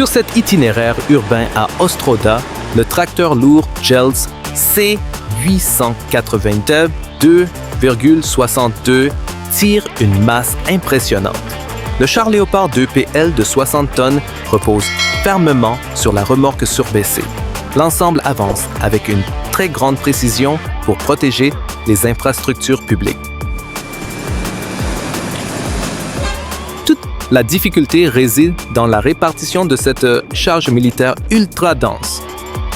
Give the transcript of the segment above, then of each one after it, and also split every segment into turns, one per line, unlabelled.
Sur cet itinéraire urbain à Ostroda, le tracteur lourd Jelz C882 2,62 tire une masse impressionnante. Le char Léopard 2 PL de 60 tonnes repose fermement sur la remorque surbaissée. L'ensemble avance avec une très grande précision pour protéger les infrastructures publiques. Toute la difficulté réside dans la répartition de cette charge militaire ultra dense.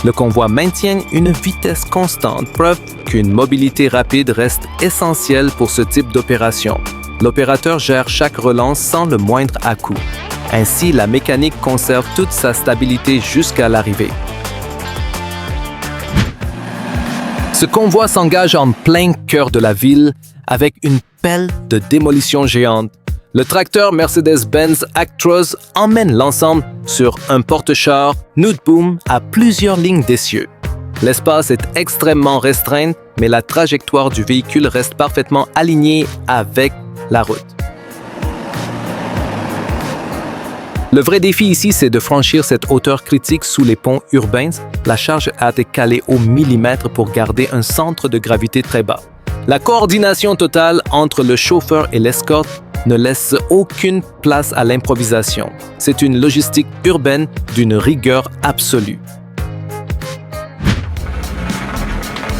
Le convoi maintient une vitesse constante, preuve qu'une mobilité rapide reste essentielle pour ce type d'opération. L'opérateur gère chaque relance sans le moindre à-coup. Ainsi, la mécanique conserve toute sa stabilité jusqu'à l'arrivée. Ce convoi s'engage en plein cœur de la ville avec une pelle de démolition géante. Le tracteur Mercedes-Benz Actros emmène l'ensemble sur un porte-char Nootboom à plusieurs lignes d'essieu. L'espace est extrêmement restreint, mais la trajectoire du véhicule reste parfaitement alignée avec la route. Le vrai défi ici, c'est de franchir cette hauteur critique sous les ponts urbains. La charge a été calée au millimètre pour garder un centre de gravité très bas. La coordination totale entre le chauffeur et l'escorte ne laisse aucune place à l'improvisation. C'est une logistique urbaine d'une rigueur absolue.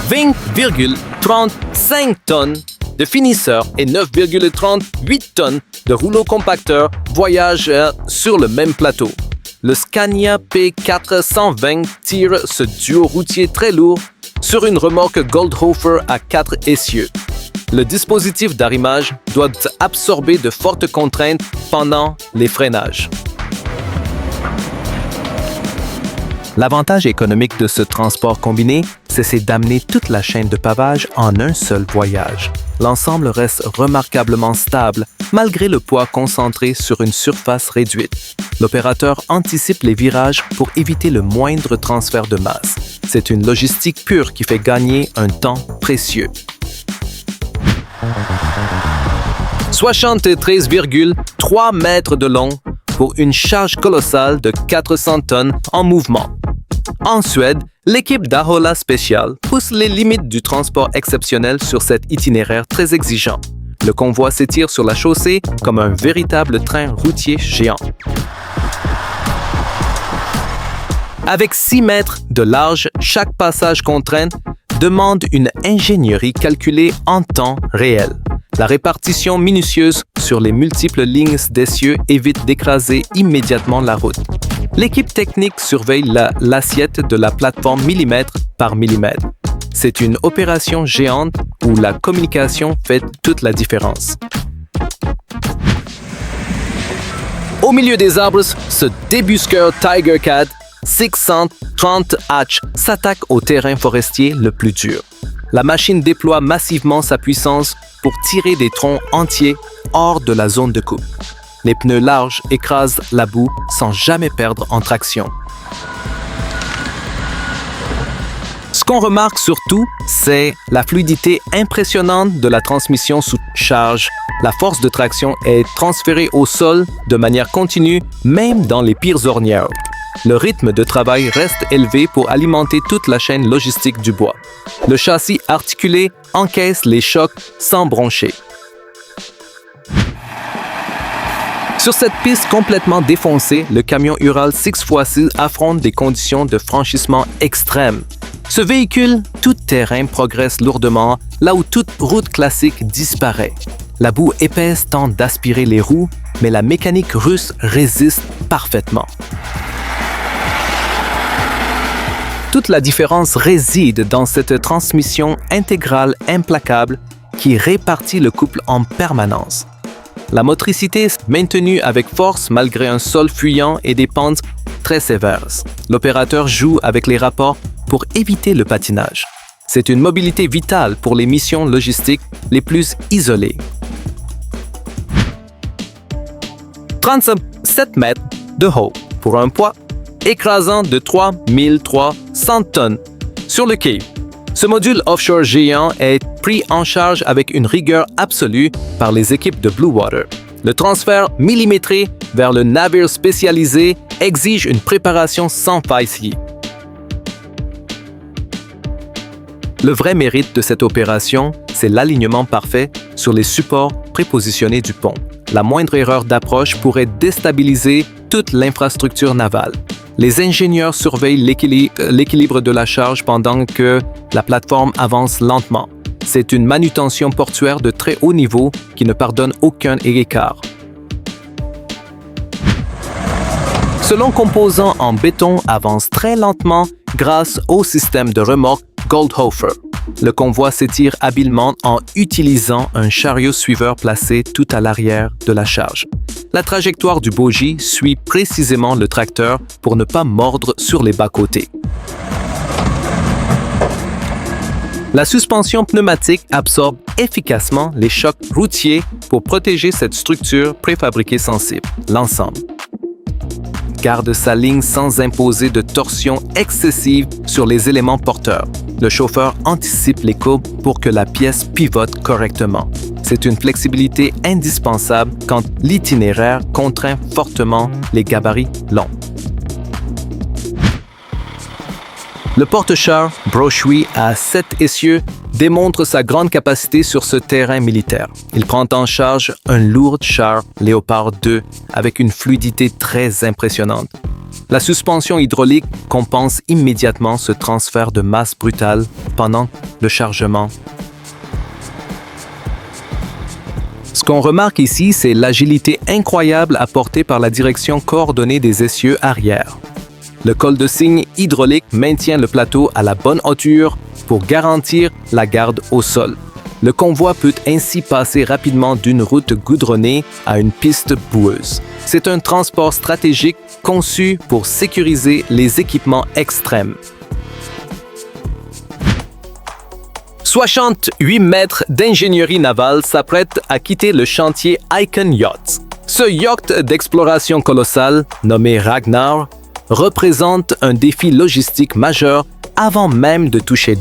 20,35 tonnes de finisseurs et 9,38 tonnes de rouleaux compacteurs voyagent sur le même plateau. Le Scania P420 tire ce duo routier très lourd sur une remorque Goldhofer à 4 essieux. Le dispositif d'arrimage doit absorber de fortes contraintes pendant les freinages. L'avantage économique de ce transport combiné, c'est d'amener toute la chaîne de pavage en un seul voyage. L'ensemble reste remarquablement stable, malgré le poids concentré sur une surface réduite. L'opérateur anticipe les virages pour éviter le moindre transfert de masse. C'est une logistique pure qui fait gagner un temps précieux. 73,3 mètres de long pour une charge colossale de 400 tonnes en mouvement. En Suède, l'équipe d'Ahola Special pousse les limites du transport exceptionnel sur cet itinéraire très exigeant. Le convoi s'étire sur la chaussée comme un véritable train routier géant. Avec 6 mètres de large, chaque passage contraint demande une ingénierie calculée en temps réel. La répartition minutieuse sur les multiples lignes d'essieu évite d'écraser immédiatement la route. L'équipe technique surveille l'assiette de la plateforme millimètre par millimètre. C'est une opération géante où la communication fait toute la différence. Au milieu des arbres, ce débusqueur Tiger Cat 630H s'attaque au terrain forestier le plus dur. La machine déploie massivement sa puissance pour tirer des troncs entiers hors de la zone de coupe. Les pneus larges écrasent la boue sans jamais perdre en traction. Ce qu'on remarque surtout, c'est la fluidité impressionnante de la transmission sous charge. La force de traction est transférée au sol de manière continue, même dans les pires ornières. Le rythme de travail reste élevé pour alimenter toute la chaîne logistique du bois. Le châssis articulé encaisse les chocs sans broncher. Sur cette piste complètement défoncée, le camion Ural 6x6 affronte des conditions de franchissement extrêmes. Ce véhicule tout-terrain progresse lourdement là où toute route classique disparaît. La boue épaisse tente d'aspirer les roues, mais la mécanique russe résiste parfaitement. Toute la différence réside dans cette transmission intégrale implacable qui répartit le couple en permanence. La motricité est maintenue avec force malgré un sol fuyant et des pentes très sévères. L'opérateur joue avec les rapports pour éviter le patinage. C'est une mobilité vitale pour les missions logistiques les plus isolées. 37 mètres de haut pour un poids écrasant de 3300 tonnes sur le quai. Ce module offshore géant est pris en charge avec une rigueur absolue par les équipes de Blue Water. Le transfert millimétré vers le navire spécialisé exige une préparation sans faille. Le vrai mérite de cette opération, c'est l'alignement parfait sur les supports prépositionnés du pont. La moindre erreur d'approche pourrait déstabiliser toute l'infrastructure navale. Les ingénieurs surveillent l'équilibre de la charge pendant que la plateforme avance lentement. C'est une manutention portuaire de très haut niveau qui ne pardonne aucun écart. Selon composant en béton avance très lentement grâce au système de remorque Goldhofer. Le convoi s'étire habilement en utilisant un chariot suiveur placé tout à l'arrière de la charge. La trajectoire du bogie suit précisément le tracteur pour ne pas mordre sur les bas-côtés. La suspension pneumatique absorbe efficacement les chocs routiers pour protéger cette structure préfabriquée sensible. L'ensemble garde sa ligne sans imposer de torsion excessive sur les éléments porteurs. Le chauffeur anticipe les courbes pour que la pièce pivote correctement. C'est une flexibilité indispensable quand l'itinéraire contraint fortement les gabarits longs. Le porte-char Brochouy à 7 essieux démontre sa grande capacité sur ce terrain militaire. Il prend en charge un lourd char Léopard 2 avec une fluidité très impressionnante. La suspension hydraulique compense immédiatement ce transfert de masse brutale pendant le chargement. Ce qu'on remarque ici, c'est l'agilité incroyable apportée par la direction coordonnée des essieux arrière. Le col de cygne hydraulique maintient le plateau à la bonne hauteur pour garantir la garde au sol. Le convoi peut ainsi passer rapidement d'une route goudronnée à une piste boueuse. C'est un transport stratégique conçu pour sécuriser les équipements extrêmes. 68 mètres d'ingénierie navale s'apprêtent à quitter le chantier Icon Yachts. Ce yacht d'exploration colossal, nommé Ragnar, représente un défi logistique majeur avant même de toucher.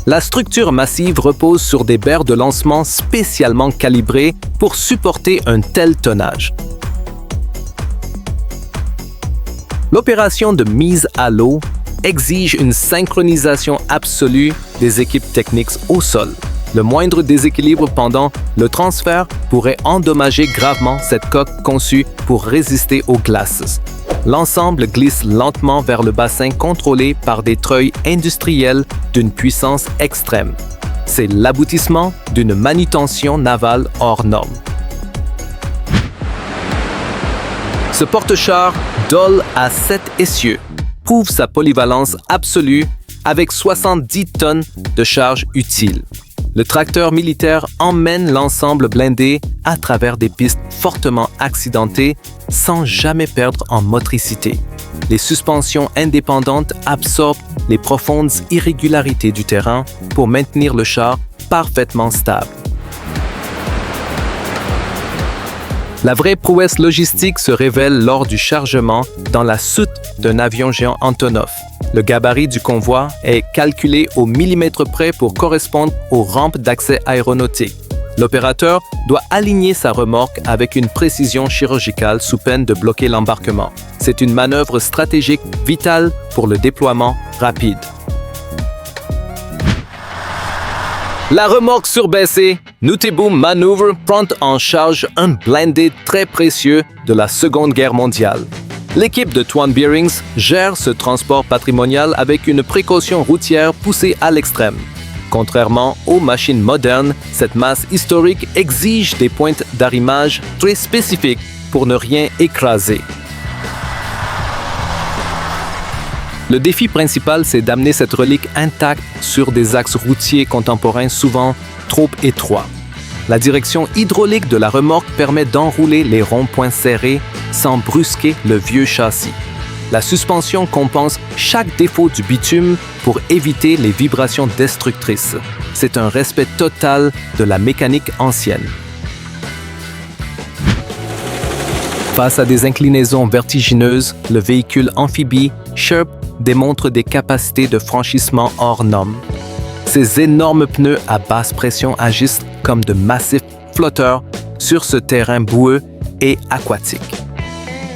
La structure massive repose sur des berres de lancement spécialement calibrées pour supporter un tel tonnage. L'opération de mise à l'eau exige une synchronisation absolue des équipes techniques au sol. Le moindre déséquilibre pendant le transfert pourrait endommager gravement cette coque conçue pour résister aux glaces. L'ensemble glisse lentement vers le bassin contrôlé par des treuils industriels d'une puissance extrême. C'est l'aboutissement d'une manutention navale hors norme. Ce porte-char Dole à 7 essieux prouve sa polyvalence absolue avec 70 tonnes de charge utile. Le tracteur militaire emmène l'ensemble blindé à travers des pistes fortement accidentées sans jamais perdre en motricité. Les suspensions indépendantes absorbent les profondes irrégularités du terrain pour maintenir le char parfaitement stable. La vraie prouesse logistique se révèle lors du chargement dans la soute d'un avion géant Antonov. Le gabarit du convoi est calculé au millimètre près pour correspondre aux rampes d'accès aéronautique. L'opérateur doit aligner sa remorque avec une précision chirurgicale sous peine de bloquer l'embarquement. C'est une manœuvre stratégique vitale pour le déploiement rapide. La remorque surbaissée, Nuteboom Maneuver prend en charge un blindé très précieux de la Seconde Guerre mondiale. L'équipe de Twan Bearings gère ce transport patrimonial avec une précaution routière poussée à l'extrême. Contrairement aux machines modernes, cette masse historique exige des pointes d'arrimage très spécifiques pour ne rien écraser. Le défi principal, c'est d'amener cette relique intacte sur des axes routiers contemporains souvent trop étroits. La direction hydraulique de la remorque permet d'enrouler les ronds-points serrés sans brusquer le vieux châssis. La suspension compense chaque défaut du bitume pour éviter les vibrations destructrices. C'est un respect total de la mécanique ancienne. Face à des inclinaisons vertigineuses, le véhicule amphibie Sherp démontre des capacités de franchissement hors normes. Ces énormes pneus à basse pression agissent comme de massifs flotteurs, sur ce terrain boueux et aquatique.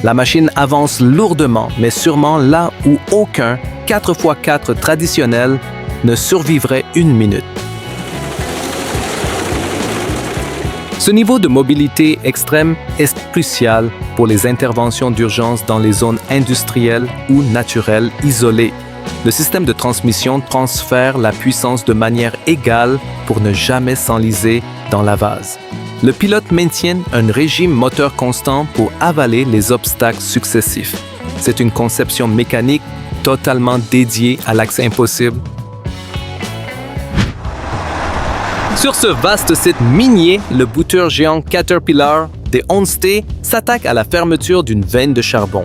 La machine avance lourdement, mais sûrement là où aucun 4x4 traditionnel ne survivrait une minute. Ce niveau de mobilité extrême est crucial pour les interventions d'urgence dans les zones industrielles ou naturelles isolées. Le système de transmission transfère la puissance de manière égale pour ne jamais s'enliser dans la vase. Le pilote maintient un régime moteur constant pour avaler les obstacles successifs. C'est une conception mécanique totalement dédiée à l'accès impossible. Sur ce vaste site minier, le booteur géant Caterpillar des Onstey s'attaque à la fermeture d'une veine de charbon.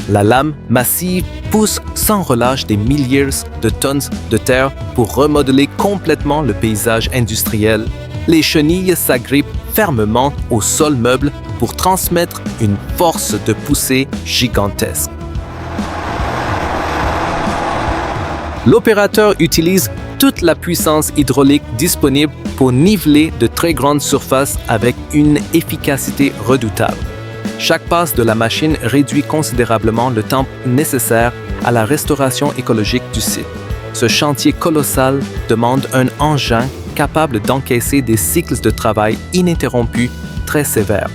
La lame massive pousse sans relâche des milliers de tonnes de terre pour remodeler complètement le paysage industriel. Les chenilles s'agrippent fermement au sol meuble pour transmettre une force de poussée gigantesque. L'opérateur utilise toute la puissance hydraulique disponible pour niveler de très grandes surfaces avec une efficacité redoutable. Chaque passe de la machine réduit considérablement le temps nécessaire à la restauration écologique du site. Ce chantier colossal demande un engin capable d'encaisser des cycles de travail ininterrompus très sévères.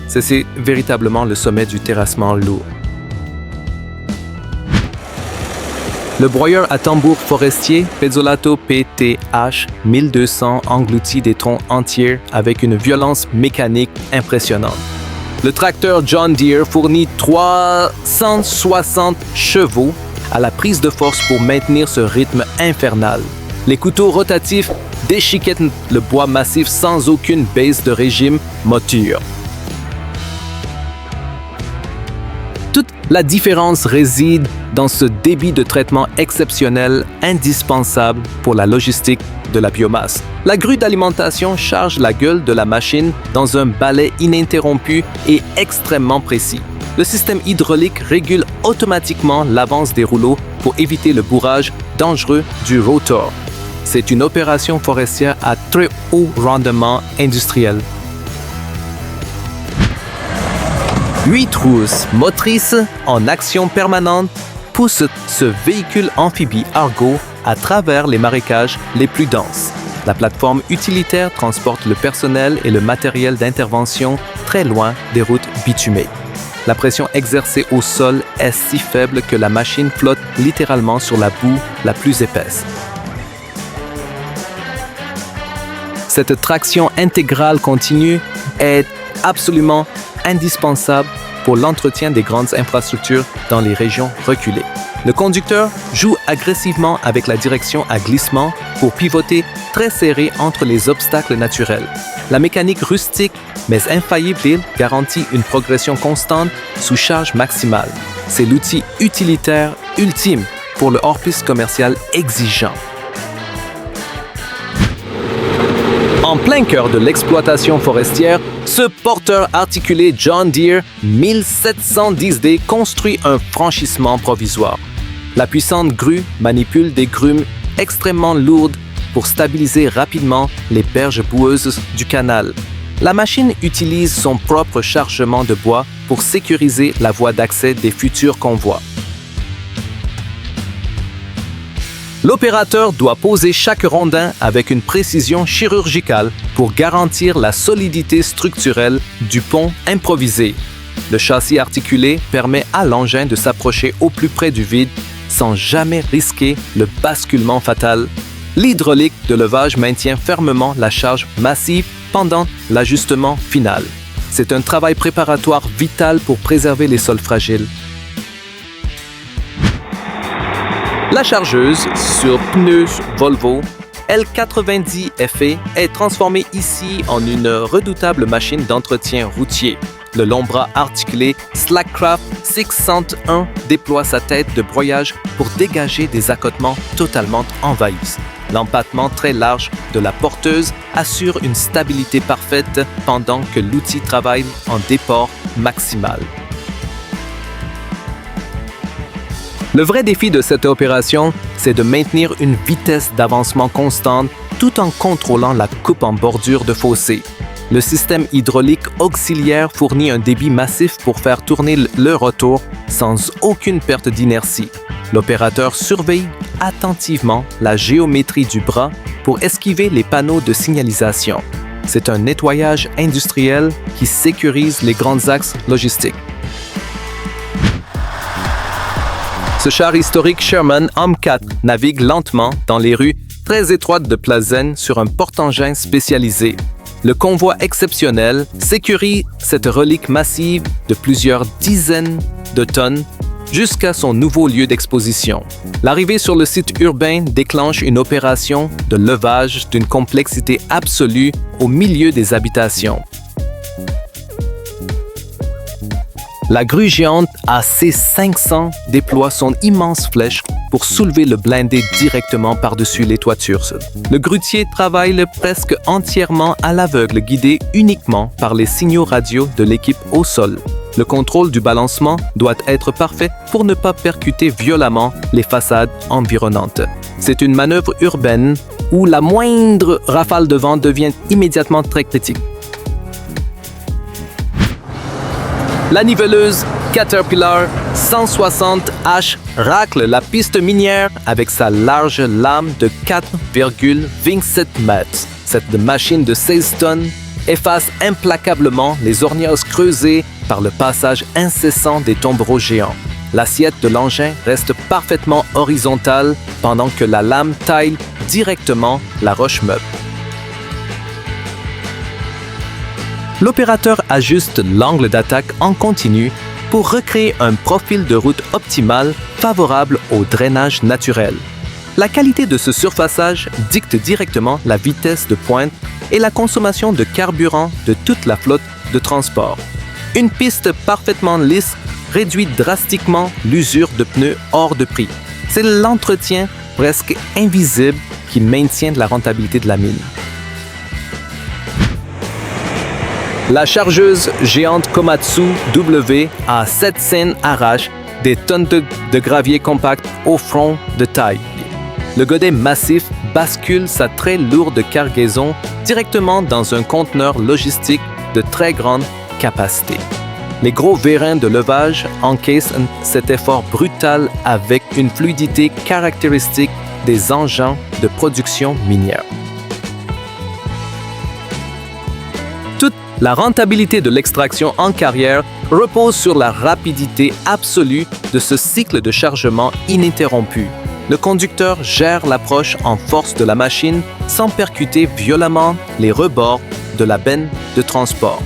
C'est véritablement le sommet du terrassement lourd. Le broyeur à tambour forestier Pezzolato PTH 1200 engloutit des troncs entiers avec une violence mécanique impressionnante. Le tracteur John Deere fournit 360 chevaux à la prise de force pour maintenir ce rythme infernal. Les couteaux rotatifs déchiquettent le bois massif sans aucune baisse de régime moteur. Toute la différence réside dans ce débit de traitement exceptionnel indispensable pour la logistique de la biomasse. La grue d'alimentation charge la gueule de la machine dans un balai ininterrompu et extrêmement précis. Le système hydraulique régule automatiquement l'avance des rouleaux pour éviter le bourrage dangereux du rotor. C'est une opération forestière à très haut rendement industriel. 8 roues motrices en action permanente poussent ce véhicule amphibie Argo à travers les marécages les plus denses. La plateforme utilitaire transporte le personnel et le matériel d'intervention très loin des routes bitumées. La pression exercée au sol est si faible que la machine flotte littéralement sur la boue la plus épaisse. Cette traction intégrale continue est absolument indispensable pour l'entretien des grandes infrastructures dans les régions reculées. Le conducteur joue agressivement avec la direction à glissement pour pivoter très serré entre les obstacles naturels. La mécanique rustique mais infaillible garantit une progression constante sous charge maximale. C'est l'outil utilitaire ultime pour le hors-piste commercial exigeant. En plein cœur de l'exploitation forestière, ce porteur articulé John Deere 1710D construit un franchissement provisoire. La puissante grue manipule des grumes extrêmement lourdes pour stabiliser rapidement les berges boueuses du canal. La machine utilise son propre chargement de bois pour sécuriser la voie d'accès des futurs convois. L'opérateur doit poser chaque rondin avec une précision chirurgicale pour garantir la solidité structurelle du pont improvisé. Le châssis articulé permet à l'engin de s'approcher au plus près du vide sans jamais risquer le basculement fatal. L'hydraulique de levage maintient fermement la charge massive pendant l'ajustement final. C'est un travail préparatoire vital pour préserver les sols fragiles. La chargeuse sur pneus Volvo L90FE est transformée ici en une redoutable machine d'entretien routier. Le long bras articulé Slackcraft 601 déploie sa tête de broyage pour dégager des accotements totalement envahis. L'empattement très large de la porteuse assure une stabilité parfaite pendant que l'outil travaille en déport maximal. Le vrai défi de cette opération, c'est de maintenir une vitesse d'avancement constante tout en contrôlant la coupe en bordure de fossé. Le système hydraulique auxiliaire fournit un débit massif pour faire tourner le rotor sans aucune perte d'inertie. L'opérateur surveille attentivement la géométrie du bras pour esquiver les panneaux de signalisation. C'est un nettoyage industriel qui sécurise les grands axes logistiques. Ce char historique Sherman Homme 4 navigue lentement dans les rues très étroites de Plzeň sur un porte-engins spécialisé. Le convoi exceptionnel sécurise cette relique massive de plusieurs dizaines de tonnes jusqu'à son nouveau lieu d'exposition. L'arrivée sur le site urbain déclenche une opération de levage d'une complexité absolue au milieu des habitations. La grue géante AC500 déploie son immense flèche pour soulever le blindé directement par-dessus les toitures. Le grutier travaille presque entièrement à l'aveugle, guidé uniquement par les signaux radio de l'équipe au sol. Le contrôle du balancement doit être parfait pour ne pas percuter violemment les façades environnantes. C'est une manœuvre urbaine où la moindre rafale de vent devient immédiatement très critique. La niveleuse Caterpillar 160H racle la piste minière avec sa large lame de 4,27 mètres. Cette machine de 16 tonnes efface implacablement les ornières creusées par le passage incessant des tombereaux géants. L'assiette de l'engin reste parfaitement horizontale pendant que la lame taille directement la roche meuble. L'opérateur ajuste l'angle d'attaque en continu pour recréer un profil de route optimal favorable au drainage naturel. La qualité de ce surfaçage dicte directement la vitesse de pointe et la consommation de carburant de toute la flotte de transport. Une piste parfaitement lisse réduit drastiquement l'usure de pneus hors de prix. C'est l'entretien presque invisible qui maintient la rentabilité de la mine. La chargeuse géante Komatsu W à 7 scènes arrache des tonnes de gravier compact au front de taille. Le godet massif bascule sa très lourde cargaison directement dans un conteneur logistique de très grande capacité. Les gros vérins de levage encaissent cet effort brutal avec une fluidité caractéristique des engins de production minière. Toute la rentabilité de l'extraction en carrière repose sur la rapidité absolue de ce cycle de chargement ininterrompu. Le conducteur gère l'approche en force de la machine sans percuter violemment les rebords de la benne de transport.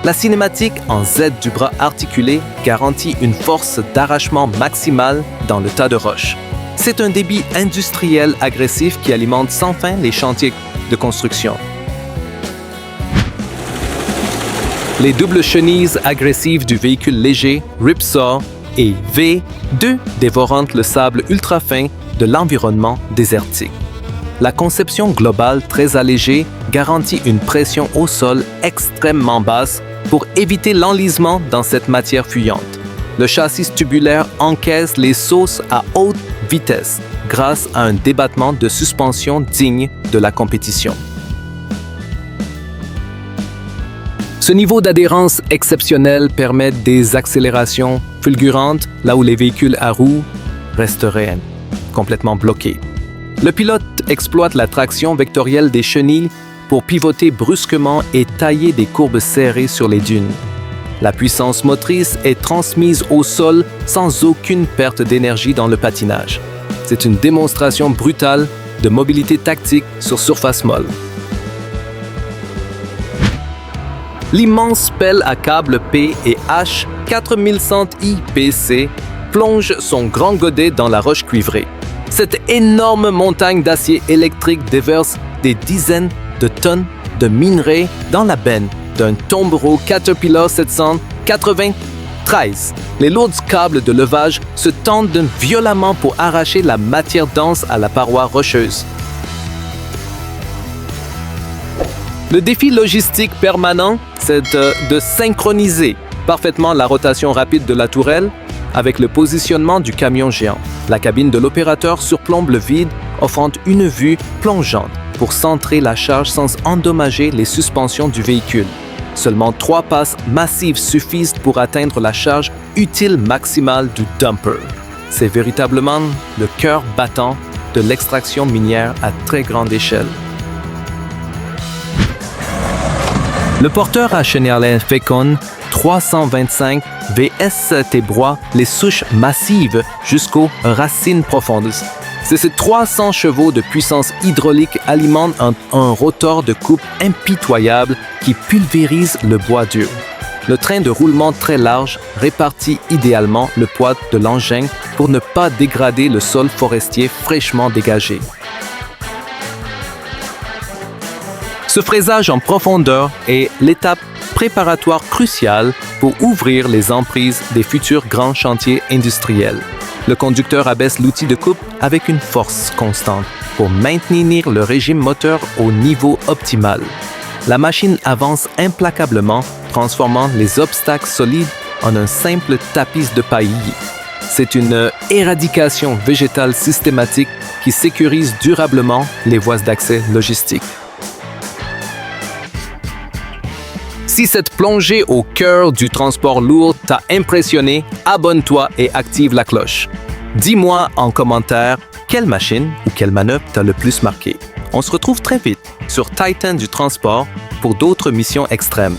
La cinématique en Z du bras articulé garantit une force d'arrachement maximale dans le tas de roches. C'est un débit industriel agressif qui alimente sans fin les chantiers de construction. Les doubles chenilles agressives du véhicule léger Ripsaw et V2 dévorant le sable ultra fin de l'environnement désertique. La conception globale très allégée garantit une pression au sol extrêmement basse pour éviter l'enlisement dans cette matière fuyante. Le châssis tubulaire encaisse les sauces à haute vitesse grâce à un débattement de suspension digne de la compétition. Ce niveau d'adhérence exceptionnel permet des accélérations fulgurantes là où les véhicules à roues resteraient complètement bloqués. Le pilote exploite la traction vectorielle des chenilles pour pivoter brusquement et tailler des courbes serrées sur les dunes. La puissance motrice est transmise au sol sans aucune perte d'énergie dans le patinage. C'est une démonstration brutale de mobilité tactique sur surface molle. L'immense pelle à câbles P et H 4100 IPC plonge son grand godet dans la roche cuivrée. Cette énorme montagne d'acier électrique déverse des dizaines de tonnes de minerais dans la benne d'un tombereau Caterpillar 793. Les lourds câbles de levage se tendent violemment pour arracher la matière dense à la paroi rocheuse. Le défi logistique permanent, c'est de synchroniser parfaitement la rotation rapide de la tourelle avec le positionnement du camion géant. La cabine de l'opérateur surplombe le vide, offrant une vue plongeante pour centrer la charge sans endommager les suspensions du véhicule. Seulement 3 passes massives suffisent pour atteindre la charge utile maximale du dumper. C'est véritablement le cœur battant de l'extraction minière à très grande échelle. Le porteur à Schneiderlin Fécon 325 VST broie les souches massives jusqu'aux racines profondes. C'est ces 300 chevaux de puissance hydraulique alimentent un rotor de coupe impitoyable qui pulvérise le bois dur. Le train de roulement très large répartit idéalement le poids de l'engin pour ne pas dégrader le sol forestier fraîchement dégagé. Ce fraisage en profondeur est l'étape préparatoire cruciale pour ouvrir les emprises des futurs grands chantiers industriels. Le conducteur abaisse l'outil de coupe avec une force constante pour maintenir le régime moteur au niveau optimal. La machine avance implacablement, transformant les obstacles solides en un simple tapis de paille. C'est une éradication végétale systématique qui sécurise durablement les voies d'accès logistiques. Si cette plongée au cœur du transport lourd t'a impressionné, abonne-toi et active la cloche. Dis-moi en commentaire quelle machine ou quelle manœuvre t'a le plus marqué. On se retrouve très vite sur Titan du transport pour d'autres missions extrêmes.